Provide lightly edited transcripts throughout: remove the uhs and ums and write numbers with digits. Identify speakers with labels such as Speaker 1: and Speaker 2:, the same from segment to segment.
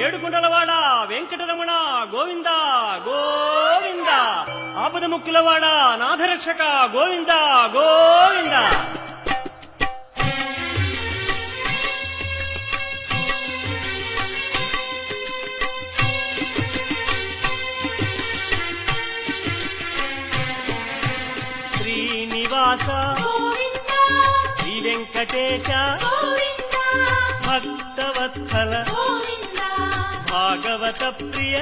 Speaker 1: ఏడుకుంటలవాడ వెంకటరమణ గోవింద గోవింద, ఆపద ముక్కులవాడ నాథరక్షక గోవింద గోవింద. శ్రీనివాస శ్రీ వెంకటేశ భక్తవత్సల భాగవత ప్రియ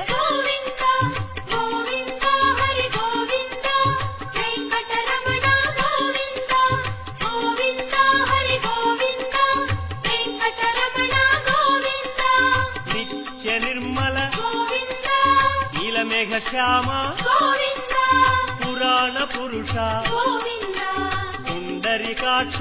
Speaker 1: నిత్య నిర్మల నీలమేఘ శ్యామ పురాణ పురుష పుండరీకాక్ష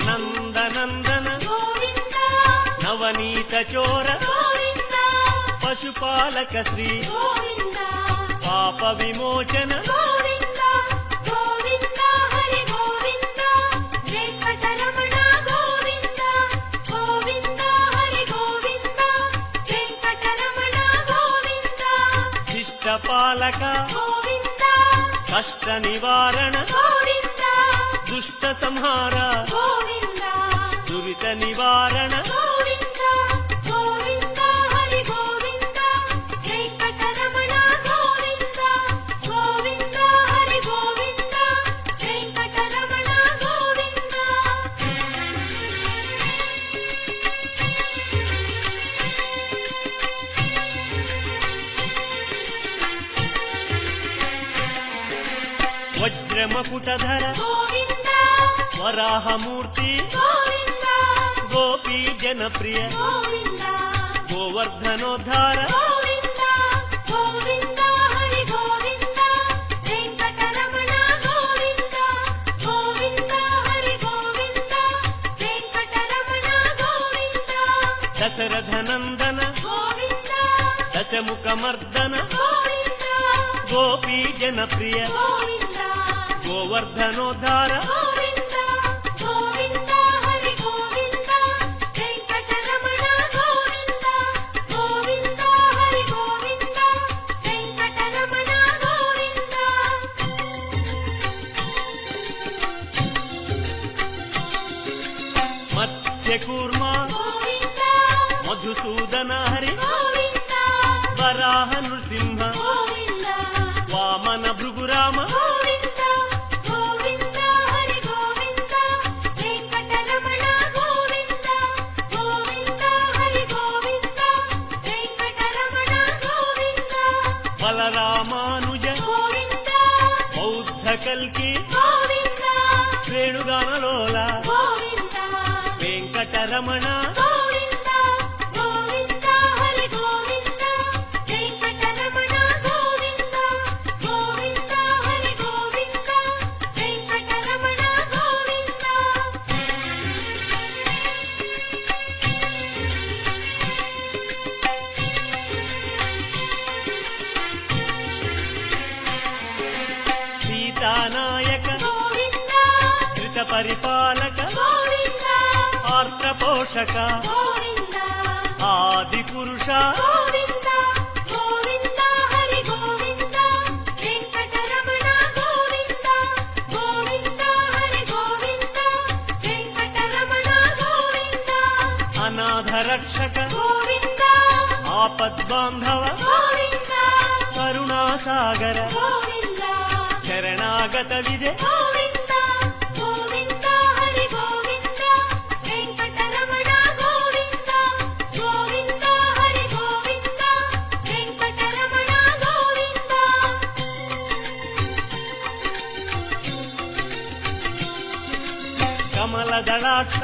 Speaker 1: నందనందన నవనీత చోర పశుపాలక శ్రీ పాప విమోచన శిష్టపాలక కష్ట నివారణ దుష్ట సంహార దురిత నివారణ వజ్రమకుటధర వరాహమూర్తి గోపీ జనప్రియ గోవర్ధనోద్ధార దశరథనందన దశముఖమర్దన గోపీ జనప్రియ గోవర్ధనోద్ధార మత్స్యకూర్మ మధుసూదన హరి వరాహ నృసింహ వామన భృగురామ బలరామానుజ బౌద్ధ కల్కి శ్రేణుగానలోల వెంకటరమణ సీతానాయక శ్రిత పరిపాలక ఆర్త పోషక ఆది పురుష అనాథ రక్షక ఆపద్బాంధవ కరుణాసాగర శరణాగత విజయ కమలదళాక్ష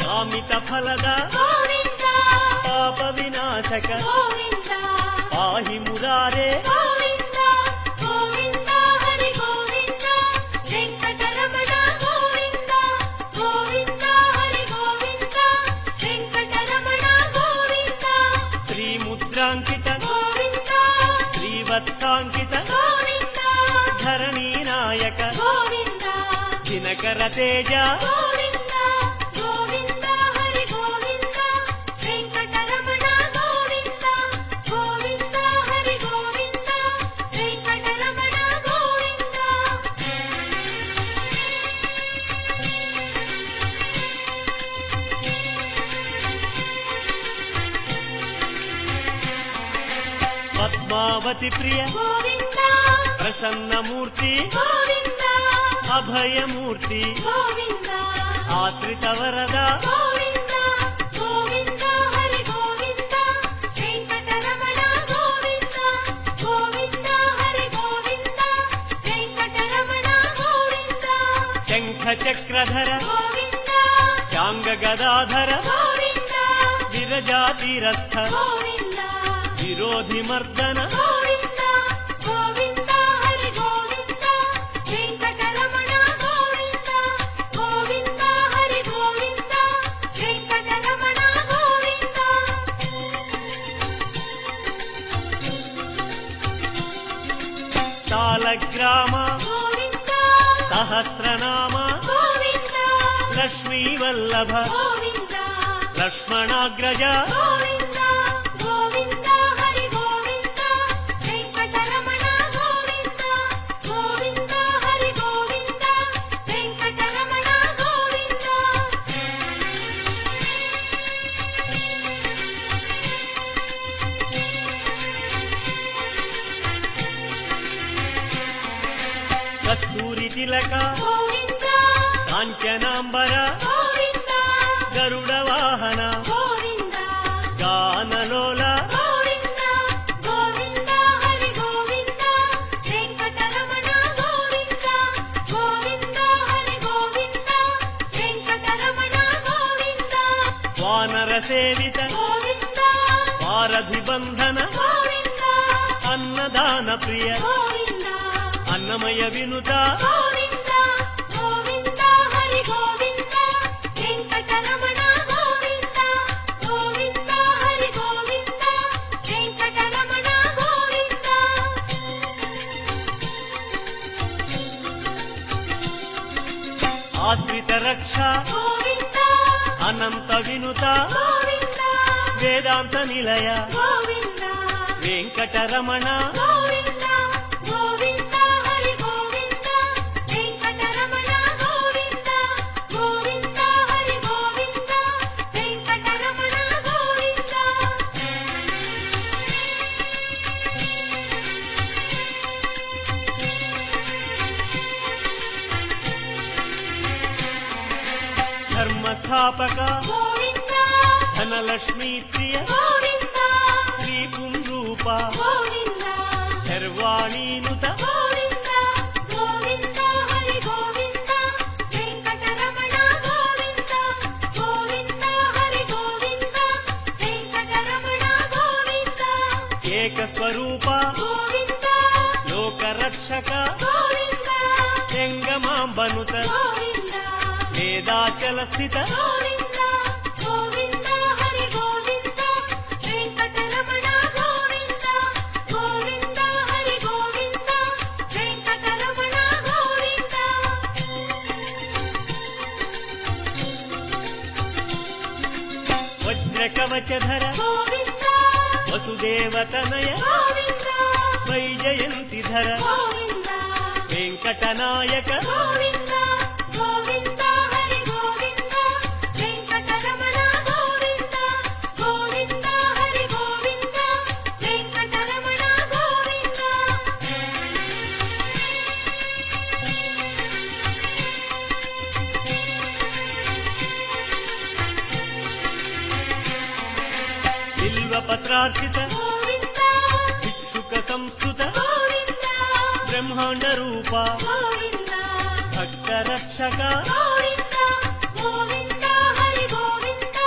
Speaker 1: కామిత ఫలద పాప వినాశక పాహి మురారే వత్సాంకిత
Speaker 2: గోవింద
Speaker 1: ధరణీ నాయక
Speaker 2: గోవింద
Speaker 1: దినకర తేజ
Speaker 2: గోవింద గోవింద హరి గోవింద వెంకటరమణ గోవింద గోవింద హరి గోవింద వెంకటరమణ గోవింద
Speaker 1: పద్మావతి ప్రియ
Speaker 2: గోవింద
Speaker 1: ప్రసన్నమూర్తి
Speaker 2: గోవింద
Speaker 1: అభయమూర్తి
Speaker 2: గోవింద
Speaker 1: ఆశ్రిత వరద
Speaker 2: గోవింద గోవింద హరి గోవింద వెంకటరమణ గోవింద గోవింద హరి గోవింద వెంకటరమణ గోవింద
Speaker 1: శంఖ చక్రధర
Speaker 2: గోవింద
Speaker 1: శాంగ గదాధర
Speaker 2: గోవింద
Speaker 1: విరజాతిరస్థ
Speaker 2: గోవింద
Speaker 1: విరోధి మర్దన
Speaker 2: గోవింద గోవింద హరి గోవింద వెంకటరమణ గోవింద గోవింద హరి గోవింద వెంకటరమణ గోవింద
Speaker 1: సాలగ్రామ
Speaker 2: గోవింద
Speaker 1: సహస్రనామ
Speaker 2: గోవింద
Speaker 1: లక్ష్మీ వల్లభ
Speaker 2: గోవింద
Speaker 1: లక్ష్మణాగ్రజ
Speaker 2: గోవింద గోవింద హరి గోవింద వెంకటరమణ గోవింద గోవింద హరి గోవింద వెంకటరమణ గోవింద
Speaker 1: కస్తూరి తిలక
Speaker 2: గోవింద
Speaker 1: కాంచనాంబర
Speaker 2: గోవింద
Speaker 1: గరుడ వాహన
Speaker 2: గోవింద
Speaker 1: గానలోల
Speaker 2: గోవింద గోవింద హరి గోవింద వెంకటరమణ గోవింద గోవింద హరి గోవింద వెంకటరమణ గోవింద
Speaker 1: వానర సేవిత
Speaker 2: గోవింద
Speaker 1: వారధి బంధన
Speaker 2: గోవింద
Speaker 1: అన్నదాన ప్రియ
Speaker 2: గోవింద
Speaker 1: అన్నమయ వినుత
Speaker 2: గోవింద గోవింద హరి గోవింద వెంకటరమణ గోవింద గోవింద హరి గోవింద వెంకటరమణ గోవింద
Speaker 1: ఆశ్రిత రక్ష
Speaker 2: గోవింద
Speaker 1: అనంత వినుత
Speaker 2: గోవింద
Speaker 1: వేదాంత నిలయ
Speaker 2: గోవింద
Speaker 1: వెంకటరమణ
Speaker 2: గోవింద గోవింద హరి గోవింద వెంకటరమణ గోవింద గోవింద హరి గోవింద వెంకటరమణ గోవింద
Speaker 1: ధర్మస్థాపక
Speaker 2: గోవింద
Speaker 1: ధనలక్ష్మీ ప్రియ
Speaker 2: గోవింద
Speaker 1: శ్రీ పుంరూప
Speaker 2: గోవింద
Speaker 1: శర్వాణీనుత
Speaker 2: గోవింద గోవింద హరి గోవింద వెంకటరమణ గోవింద గోవింద హరి గోవింద వెంకటరమణ గోవింద
Speaker 1: ఏకస్వరూప
Speaker 2: గోవింద
Speaker 1: లోకరక్షక
Speaker 2: గోవింద
Speaker 1: జంగమాంబనుత
Speaker 2: గోవింద
Speaker 1: వేదాచల స్థిత
Speaker 2: గోవింద గోవింద హరి గోవింద వెంకటరమణ గోవింద గోవింద హరి గోవింద వెంకటరమణ గోవింద
Speaker 1: వజ్రకవచధర
Speaker 2: గోవింద
Speaker 1: వసుదేవతనయ
Speaker 2: గోవింద
Speaker 1: వైజయంతిధర
Speaker 2: గోవింద
Speaker 1: వెంకటనాయక
Speaker 2: గోవింద గోవింద హరి గోవింద వెంకటరమణ గోవింద గోవింద హరి గోవింద వెంకటరమణ గోవింద
Speaker 1: బిల్వపత్రార్చిత
Speaker 2: గోవింద
Speaker 1: భిక్షుక సంస్కృత
Speaker 2: గోవింద
Speaker 1: బ్రహ్మాండ రూప
Speaker 2: గోవింద
Speaker 1: భక్త రక్షక
Speaker 2: గోవింద గోవింద హరి గోవింద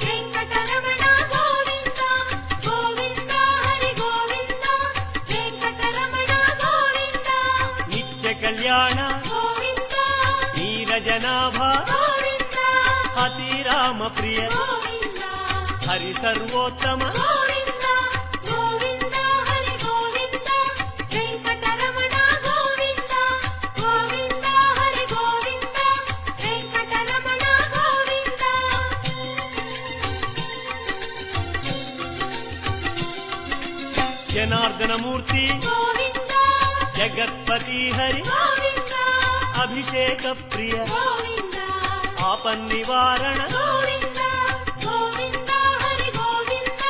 Speaker 2: వెంకటరమణ గోవింద గోవింద హరి గోవింద వెంకటరమణ గోవింద
Speaker 1: నిత్య కళ్యాణ
Speaker 2: గోవింద
Speaker 1: నీరజనాభ
Speaker 2: గోవింద
Speaker 1: అతిరామ ప్రియ
Speaker 2: గోవింద
Speaker 1: హరి సర్వోత్తమ
Speaker 2: గోవింద గోవింద హరి గోవింద
Speaker 1: జనార్దనమూర్తి
Speaker 2: గోవింద
Speaker 1: జగత్పతి హరి
Speaker 2: గోవింద
Speaker 1: అభిషేక ప్రియ
Speaker 2: గోవింద
Speaker 1: ఆపన్నివారణ
Speaker 2: గోవింద గోవింద హరి గోవింద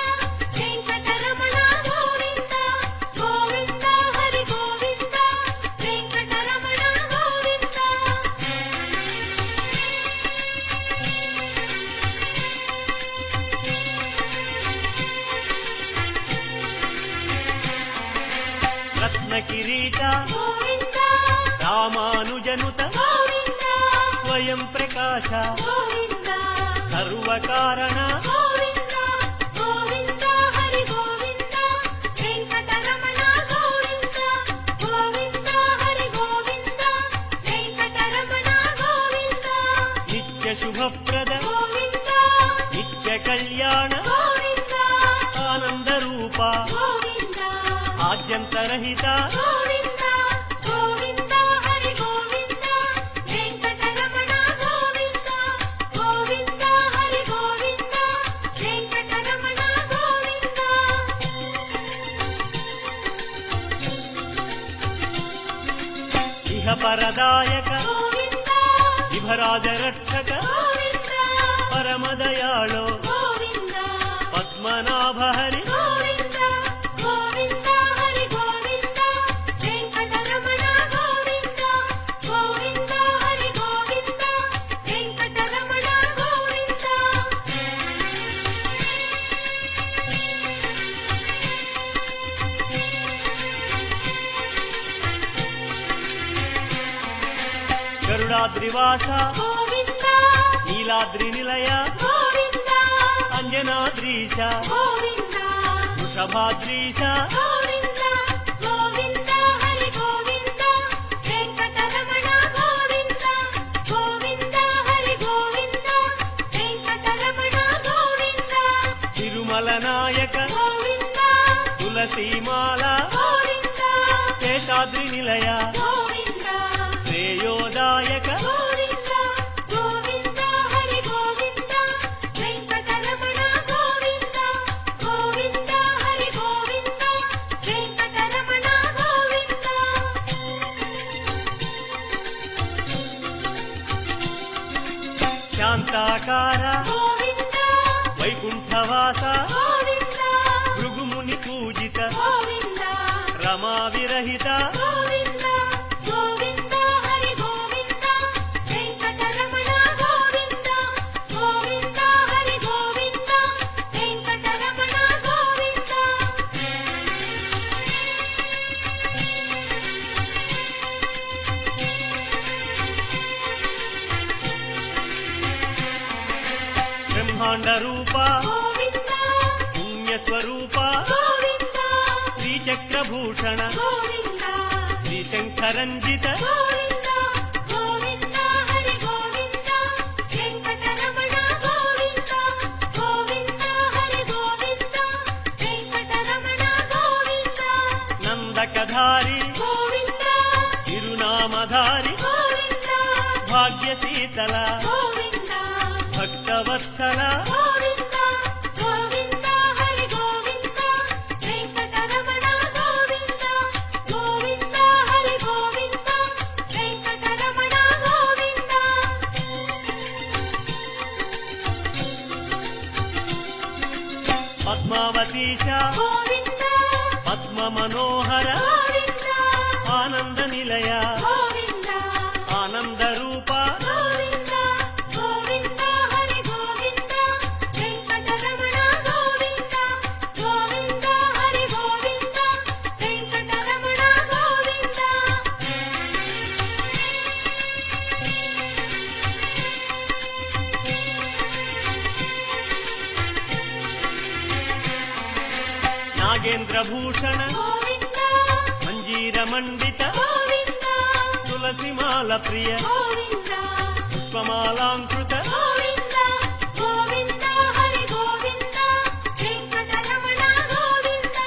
Speaker 2: వెంకటరమణ గోవింద గోవింద హరి గోవింద వెంకటరమణ గోవింద
Speaker 1: రత్నకిరీట
Speaker 2: గోవింద
Speaker 1: రామానుజనుత
Speaker 2: గోవింద
Speaker 1: స్వయం ప్రకాశ
Speaker 2: గోవింద
Speaker 1: సర్వకారణ
Speaker 2: గోవింద గోవింద హరి గోవింద వెంకటరమణ గోవింద గోవింద హరి గోవింద వెంకటరమణ గోవింద
Speaker 1: నిత్య శుభప్రద
Speaker 2: గోవింద
Speaker 1: నిత్య కళ్యాణ
Speaker 2: గోవింద
Speaker 1: ఆనంద రూప
Speaker 2: గోవింద
Speaker 1: ఆద్యంతరహిత
Speaker 2: గోవింద గోవింద హరి గోవింద వెంకటరమణ గోవింద గోవింద హరి గోవింద వెంకటరమణ గోవింద
Speaker 1: ఇహ పరదాయక
Speaker 2: గోవింద
Speaker 1: విభరాజ రక్షక
Speaker 2: గోవింద
Speaker 1: పరమదయాళో
Speaker 2: గోవింద
Speaker 1: పద్మనాభ హరి
Speaker 2: గోవింద గోవింద హరి గోవింద వెంకటరమణ గోవింద గోవింద హరి గోవింద వెంకటరమణ గోవింద
Speaker 1: గరుడాద్రివాస
Speaker 2: గోవింద
Speaker 1: నీలాద్రి నిలయ
Speaker 2: గోవింద
Speaker 1: అంజనాద్రీశ
Speaker 2: గోవింద
Speaker 1: వృషభాద్రీశ
Speaker 2: గోవింద గోవింద హరి గోవింద వెంకటరమణ గోవింద గోవింద హరి గోవింద వెంకటరమణ గోవింద
Speaker 1: తిరుమల నాయక
Speaker 2: గోవింద
Speaker 1: తులసీమాల
Speaker 2: గోవింద
Speaker 1: శేషాద్రి నిలయ
Speaker 2: గోవింద
Speaker 1: శ్రేయోదాయక
Speaker 2: గోవింద గోవింద హరి గోవింద వెంకటరమణ గోవింద గోవింద హరి గోవింద వెంకటరమణ గోవింద
Speaker 1: శాంతాకార
Speaker 2: గోవింద
Speaker 1: వైకుంఠవాస
Speaker 2: గోవింద
Speaker 1: భృగుముని పూజిత
Speaker 2: గోవింద
Speaker 1: రమా విరహిత
Speaker 2: గోవింద గోవింద హరి గోవింద వెంకటరమణ గోవింద గోవింద హరి గోవింద వెంకటరమణ గోవింద
Speaker 1: బ్రహ్మాండ రూప
Speaker 2: గోవింద
Speaker 1: పుణ్యస్వరూప
Speaker 2: గోవింద
Speaker 1: శ్రీచక్రభూషణ
Speaker 2: గోవింద
Speaker 1: శ్రీశంకరంజిత
Speaker 2: గోవింద గోవింద హరి గోవింద వెంకటరమణ గోవింద గోవింద హరి గోవింద వెంకటరమణ గోవింద
Speaker 1: నందకధారి
Speaker 2: గోవింద
Speaker 1: తిరునామధారి
Speaker 2: గోవింద
Speaker 1: భాగ్యశీతల
Speaker 2: గోవింద
Speaker 1: భక్తవత్సల
Speaker 2: గోవింద గోవింద హరి గోవింద వెంకటరమణ గోవింద గోవింద హరి గోవింద వెంకటరమణ గోవింద
Speaker 1: పద్మావతీశ
Speaker 2: గోవింద
Speaker 1: పద్మ మనోహర
Speaker 2: గోవింద
Speaker 1: ఆనంద నిలయ
Speaker 2: గోవింద
Speaker 1: ఆనంద రూప
Speaker 2: గోవింద గోవింద హరి గోవింద వెంకటరమణ గోవింద గోవింద హరి గోవింద వెంకటరమణ గోవింద
Speaker 1: నాగేంద్ర భూషణ
Speaker 2: గోవింద
Speaker 1: మంజీర మండిత
Speaker 2: గోవింద
Speaker 1: తులసిమాల ప్రియ
Speaker 2: గోవింద
Speaker 1: పుష్పమాలాంకృత
Speaker 2: గోవింద గోవింద హరి గోవింద వెంకటరమణ గోవింద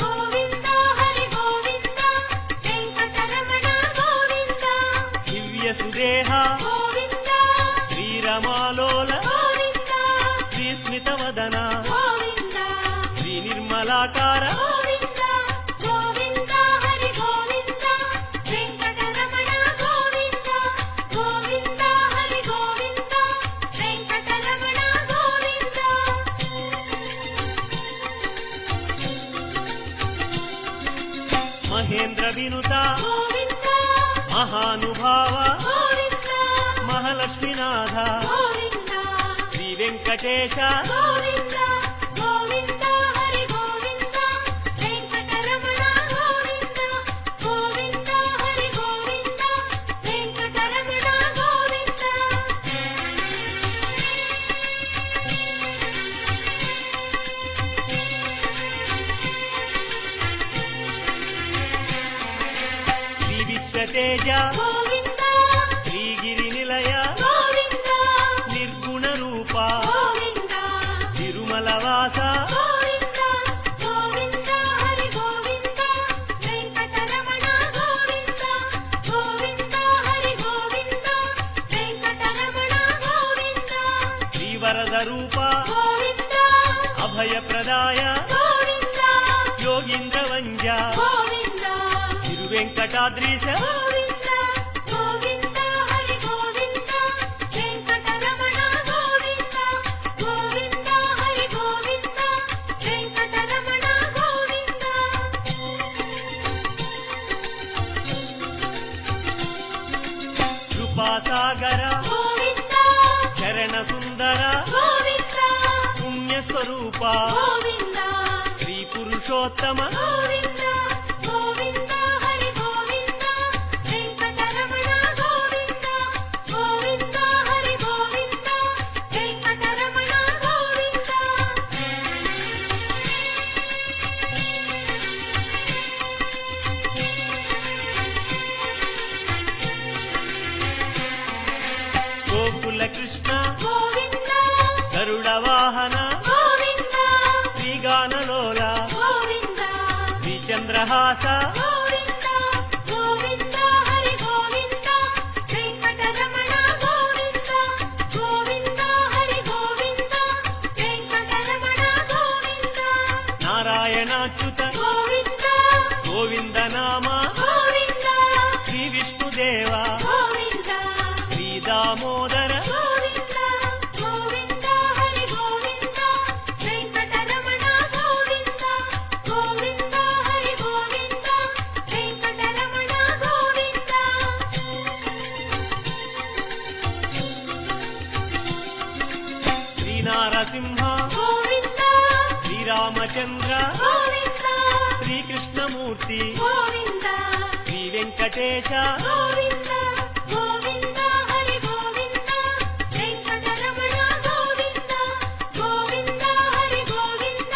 Speaker 2: గోవింద హరి గోవింద వెంకటరమణ గోవింద
Speaker 1: దివ్య సుదేహ
Speaker 2: గోవింద
Speaker 1: శ్రీరమాలోల
Speaker 2: గోవింద
Speaker 1: శ్రీస్మిత వదన
Speaker 2: గోవింద
Speaker 1: శ్రీ నిర్మలాకార
Speaker 2: గోవింద
Speaker 1: మహానుభావ
Speaker 2: గోవింద
Speaker 1: మహాలక్ష్మీనాథ
Speaker 2: గోవింద
Speaker 1: శ్రీ వెంకటేశ
Speaker 2: గోవింద గోవింద హరి గోవింద వెంకటరమణ గోవింద గోవింద హరి గోవింద వెంకటరమణ గోవింద
Speaker 1: శ్రీ విశ్వతేజ
Speaker 2: గోవింద
Speaker 1: శ్రీగిరి నిలయ
Speaker 2: గోవింద
Speaker 1: నిర్గుణ రూప
Speaker 2: గోవింద
Speaker 1: తిరుమలవాస
Speaker 2: గోవింద గోవింద హరి గోవింద వెంకటరమణ గోవింద గోవింద హరి గోవింద వెంకటరమణ గోవింద
Speaker 1: శ్రీవరద రూప
Speaker 2: గోవింద
Speaker 1: అభయప్రదాయ
Speaker 2: గోవింద
Speaker 1: యోగీంద్ర వంజ
Speaker 2: గోవింద
Speaker 1: తిరువెంకటాద్రీశ
Speaker 2: గోవింద గోవింద హరి గోవింద వెంకటరమణ గోవింద గోవింద హరి గోవింద వెంకటరమణ గోవింద
Speaker 1: కృపాసాగర
Speaker 2: గోవింద
Speaker 1: చరణ సుందర
Speaker 2: గోవింద
Speaker 1: పుణ్యస్వరూప
Speaker 2: గోవింద
Speaker 1: శ్రీ పురుషోత్తమ
Speaker 2: గోవింద గోవింద హరి గోవింద వెంకటరమణ గోవింద గోవింద హరి గోవింద వెంకటరమణ గోవింద
Speaker 1: గోకుల కృష్ణ
Speaker 2: గోవింద
Speaker 1: గరుడ వాహన
Speaker 2: గోవింద
Speaker 1: శ్రీగానలోల
Speaker 2: గోవింద
Speaker 1: శ్రీచంద్రహాస
Speaker 2: గోవింద గోవింద హరి గోవింద వెంకటరమణ గోవింద గోవింద హరి గోవింద వెంకటరమణ గోవింద
Speaker 1: నారాయణాచ్యుత
Speaker 2: గోవింద
Speaker 1: గోవింద నామ
Speaker 2: గోవింద
Speaker 1: శ్రీ విష్ణుదేవ
Speaker 2: గోవింద
Speaker 1: శ్రీ దామోదర
Speaker 2: గోవింద గోవింద హరి గోవింద వెంకటరమణ గోవింద గోవింద హరి గోవింద వెంకటరమణ గోవింద
Speaker 1: శ్రీనారసింహ
Speaker 2: గోవింద
Speaker 1: శ్రీరామచంద్ర
Speaker 2: గోవింద
Speaker 1: శ్రీకృష్ణమూర్తి
Speaker 2: గోవింద
Speaker 1: శ్రీ వెంకటేశ
Speaker 2: గోవింద గోవింద హరి గోవింద వెంకటరమణ గోవింద గోవింద హరి గోవింద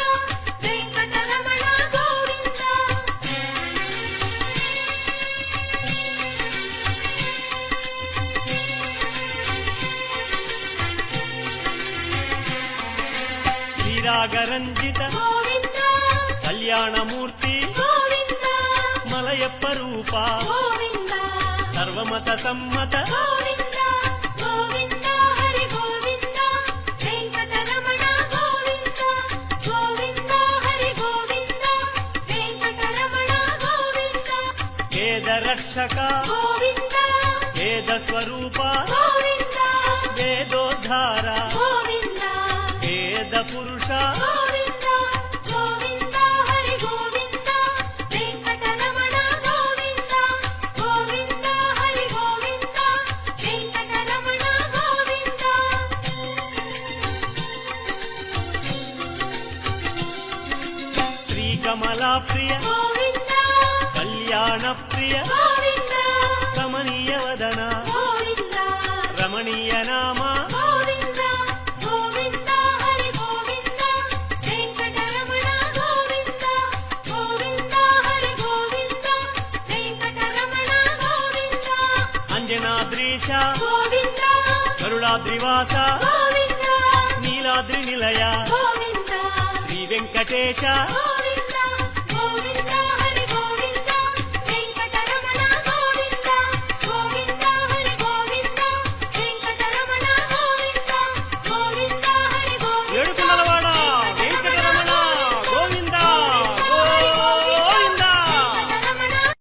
Speaker 2: వెంకటరమణ గోవింద
Speaker 1: శ్రీరాగరంజిత
Speaker 2: గోవింద
Speaker 1: కళ్యాణమూర్తి
Speaker 2: గోవింద
Speaker 1: మలయప్ప రూప
Speaker 2: గోవింద
Speaker 1: సర్వమత సమ్మత
Speaker 2: గోవింద గోవింద హరి గోవింద వెంకటరమణ గోవింద గోవింద హరి గోవింద వెంకటరమణ గోవింద
Speaker 1: వేద రక్షక
Speaker 2: గోవింద
Speaker 1: వేద స్వరూప
Speaker 2: గోవింద
Speaker 1: వేదోద్ధార
Speaker 2: గోవింద
Speaker 1: వేద పురుష
Speaker 2: గోవింద గోవింద హరి గోవింద వెంకటరమణ గోవింద గోవింద హరి గోవింద వెంకటరమణ గోవింద
Speaker 1: శ్రీకమలా ప్రియ
Speaker 2: గోవింద
Speaker 1: కళ్యాణ ప్రియ
Speaker 2: గోవింద
Speaker 1: కమనీయ వదన
Speaker 2: గోవింద
Speaker 1: రమణీయ నామ
Speaker 2: గోవింద గోవింద హరి గోవింద వెంకటరమణ గోవింద గోవింద హరి గోవింద వెంకటరమణ గోవింద
Speaker 1: అంజనాద్రీశ
Speaker 2: గోవింద
Speaker 1: గరుడాద్రివాస
Speaker 2: గోవింద
Speaker 1: నీలాద్రి నిలయ
Speaker 2: గోవింద
Speaker 1: శ్రీ వెంకటేశ
Speaker 2: గోవింద